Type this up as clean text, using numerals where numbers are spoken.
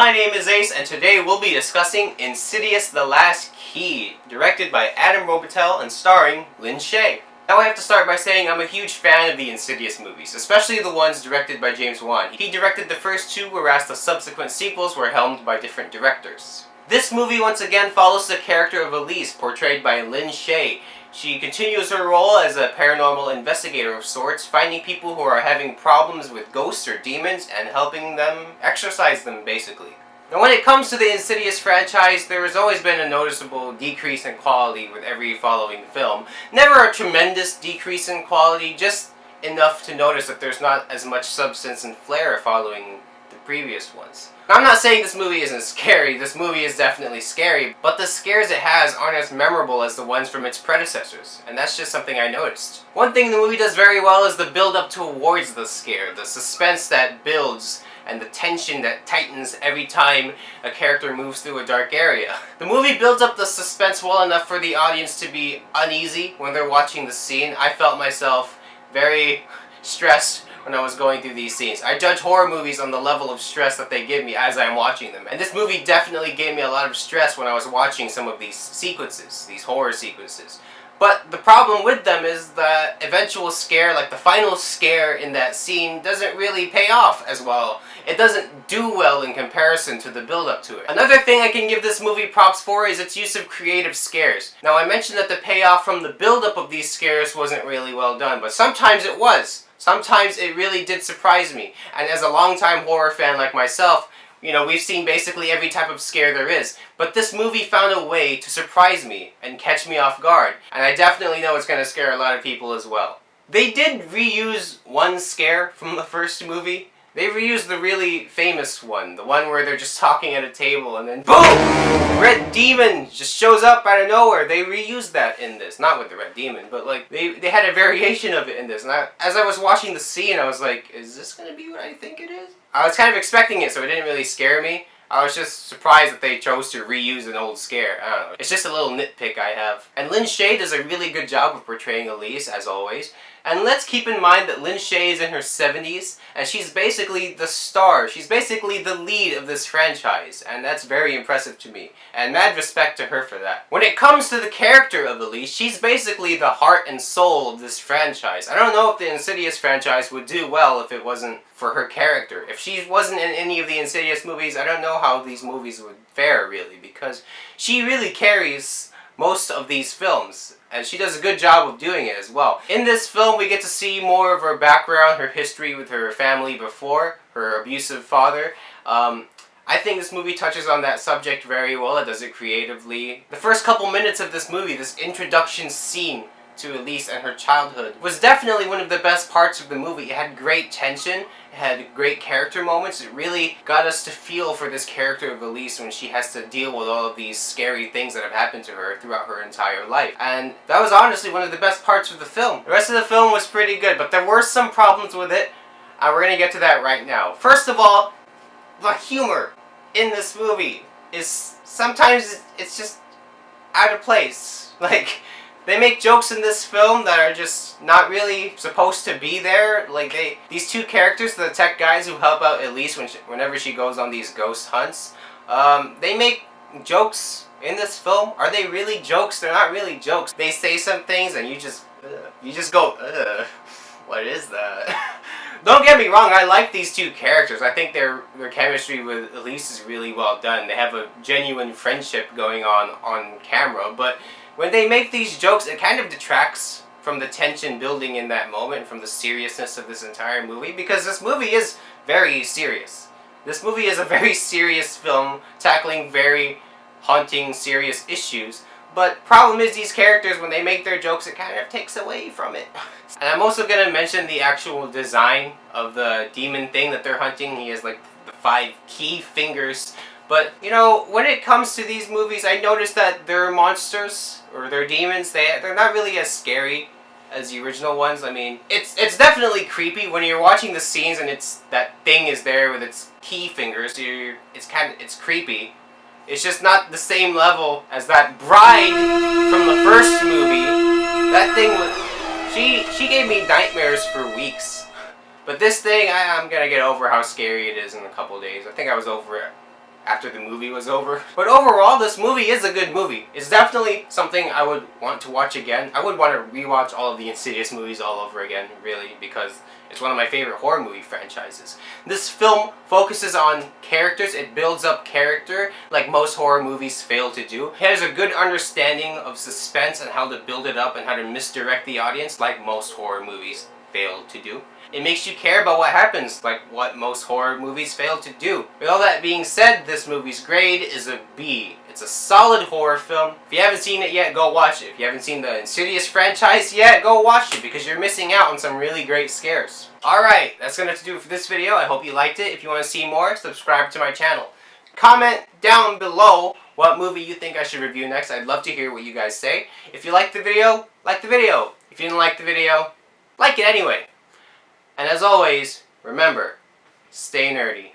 my name is Ace, and today we'll be discussing Insidious: The Last Key, directed by Adam Robitel and starring Shaye. Now I have to start by saying I'm a huge fan of the Insidious movies, especially the ones directed by James Wan. He directed the first two, whereas the subsequent sequels were helmed by different directors. This movie once again follows the character of Elise, portrayed by Shaye. She continues her role as a paranormal investigator of sorts, finding people who are having problems with ghosts or demons and helping them exorcise them, basically. Now when it comes to the Insidious franchise, there has always been a noticeable decrease in quality with every following film. Never a tremendous decrease in quality, just enough to notice that there's not as much substance and flair following the previous ones. Now, I'm not saying this movie isn't scary. This movie is definitely scary, but the scares it has aren't as memorable as the ones from its predecessors, and that's just something I noticed. One thing the movie does very well is the build-up towards the scare, the suspense that builds, and the tension that tightens every time a character moves through a dark area. The movie builds up the suspense well enough for the audience to be uneasy when they're watching the scene. I felt myself very stressed when I was going through these scenes. I judge horror movies on the level of stress that they give me as I'm watching them. And this movie definitely gave me a lot of stress when I was watching some of these sequences, these horror sequences. But the problem with them is the eventual scare, like the final scare in that scene, doesn't really pay off as well. It doesn't do well in comparison to the build-up to it. Another thing I can give this movie props for is its use of creative scares. Now I mentioned that the payoff from the build-up of these scares wasn't really well done, but sometimes it was. Sometimes it really did surprise me. And as a longtime horror fan like myself, you know, we've seen basically every type of scare there is. But this movie found a way to surprise me and catch me off guard. And I definitely know it's going to scare a lot of people as well. They did reuse one scare from the first movie. They reused the really famous one. The one where they're just talking at a table and then BOOM! Red Demon just shows up out of nowhere. They reused that in this. Not with the Red Demon, but like they had a variation of it in this. And as I was watching the scene, I was like, is this going to be what I think it is? I was kind of expecting it, so it didn't really scare me. I was just surprised that they chose to reuse an old scare. I don't know. It's just a little nitpick I have. And Shaye does a really good job of portraying Elise, as always. And let's keep in mind that Shaye is in her 70s, and she's basically the star. She's basically the lead of this franchise, and that's very impressive to me. And mad respect to her for that. When it comes to the character of Elise, she's basically the heart and soul of this franchise. I don't know if the Insidious franchise would do well if it wasn't for her character. If she wasn't in any of the Insidious movies, I don't know how these movies would fare, really, because she really carries most of these films. And she does a good job of doing it as well. In this film, we get to see more of her background, her history with her family before, her abusive father. I think this movie touches on that subject very well. It does it creatively. The first couple minutes of this movie, this introduction scene to Elise and her childhood, was definitely one of the best parts of the movie. It had great tension, it had great character moments. It really got us to feel for this character of Elise when she has to deal with all of these scary things that have happened to her throughout her entire life. And that was honestly one of the best parts of the film. The rest of the film was pretty good, but there were some problems with it, and we're gonna get to that right now. First of all, the humor in this movie is sometimes it's just out of place. Like, they make jokes in this film that are just not really supposed to be there. Like, these two characters, the tech guys who help out Elise whenever she goes on these ghost hunts, they make jokes in this film. Are they really jokes? They're not really jokes. They say some things and you just go, ugh, what is that? Don't get me wrong, I like these two characters. I think their chemistry with Elise is really well done. They have a genuine friendship going on camera, but when they make these jokes, it kind of detracts from the tension building in that moment, from the seriousness of this entire movie, because this movie is very serious. This movie is a very serious film, tackling very haunting, serious issues. But problem is, these characters, when they make their jokes, it kind of takes away from it. And I'm also going to mention the actual design of the demon thing that they're hunting. He has like the 5 key fingers. But, you know, when it comes to these movies, I noticed that their monsters, or their demons, they're not really as scary as the original ones. I mean, it's definitely creepy when you're watching the scenes and that thing is there with its key fingers. It's creepy. It's just not the same level as that bride from the first movie. That thing was, she gave me nightmares for weeks. But this thing, I'm gonna get over how scary it is in a couple days. I think I was over it after the movie was over. But overall, this movie is a good movie. It's definitely something I would want to watch again. I would want to rewatch all of the Insidious movies all over again, really, because it's one of my favorite horror movie franchises. This film focuses on characters. It builds up character like most horror movies fail to do. It has a good understanding of suspense and how to build it up and how to misdirect the audience like most horror movies fail to do. It makes you care about what happens, like what most horror movies fail to do. With all that being said, this movie's grade is a B. It's a solid horror film. If you haven't seen it yet, go watch it. If you haven't seen the Insidious franchise yet, go watch it because you're missing out on some really great scares. Alright, that's gonna do it for this video. I hope you liked it. If you want to see more, subscribe to my channel. Comment down below what movie you think I should review next. I'd love to hear what you guys say. If you liked the video, like the video. If you didn't like the video, like it anyway. And as always, remember, stay nerdy.